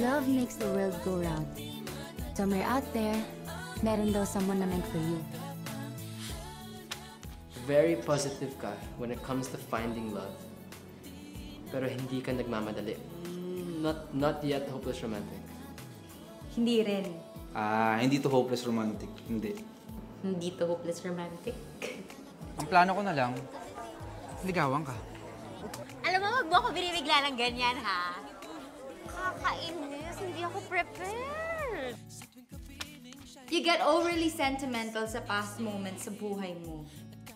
Love makes the world go round. Somewhere out there, meron daw someone na meant for you. Very positive ka when it comes to finding love. Pero hindi ka nagmamadali. Not yet hopeless romantic. Hindi rin. Hindi to hopeless romantic. Hindi. Hindi to hopeless romantic. Ang plano ko na lang, ligawan ka. Alam mo, wag mo ako binibigla ng ganyan, ha? Kakainis, hindi ako prepared. You get overly sentimental sa past moments sa buhay mo.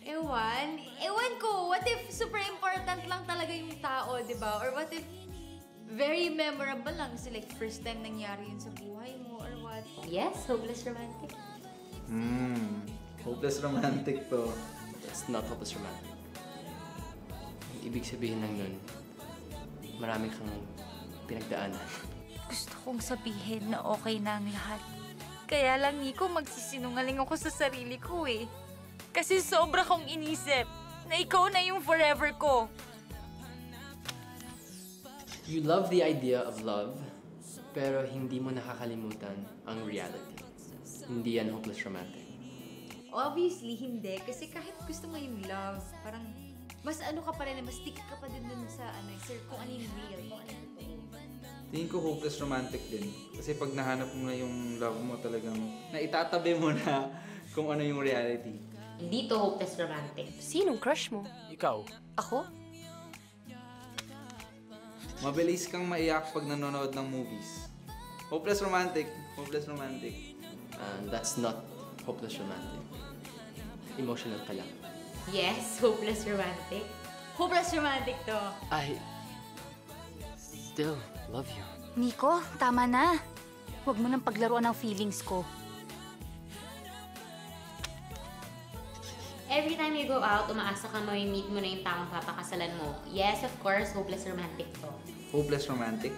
Ewan ko, what if super important lang talaga yung tao, di ba? Or what if very memorable lang kasi like first time nangyari yun sa buhay mo or what? Yes, hopeless romantic. Hopeless romantic to. That's not hopeless romantic. Ang ibig sabihin lang nun, marami kang pinagdaanan. Gusto kong sabihin na okay na ang lahat. Kaya lang, Nico, magsisinungaling ako sa sarili ko eh. Kasi sobra kong inisip na ikaw na yung forever ko. You love the idea of love, pero hindi mo nakakalimutan ang reality. Hindi yan hopeless romantic. Obviously, hindi. Kasi kahit gusto mo yung love, parang mas ano ka pa rin, mas stick ka pa din dun sa sir, kung ano yung real, kung ano yung totoo. Tingin ko hopeless romantic din. Kasi pag nahanap mo na yung love mo talagang, na itatabi mo na kung ano yung reality. Hindi to hopeless romantic. Sinong crush mo? Ikaw? Ako? Mabilis kang maiyak pag nanonood ng movies. Hopeless romantic. Hopeless romantic. That's not hopeless romantic. Emotional ka lang. Yes, hopeless romantic. Hopeless romantic to. I still love you. Nico, tama na. Huwag mo nang paglaruan ng feelings ko. Every time you go out, umaasa ka meet mo na yung tamang papakasalan mo. Yes, of course, hopeless romantic to. Hopeless romantic?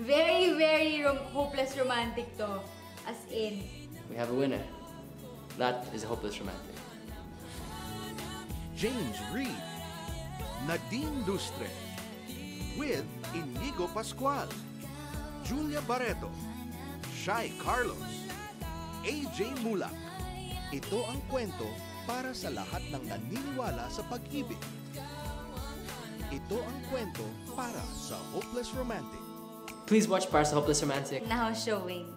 Very, very hopeless romantic to. As in. We have a winner. That is hopeless romantic. James Reid, Nadine Lustre, with Inigo Pascual, Julia Barreto, Shai Carlos, AJ Mulak. Ito ang kwento para sa lahat ng naniniwala sa pag-ibig. Ito ang kwento para sa Hopeless Romantic. Please watch Para sa Hopeless Romantic. Now showing.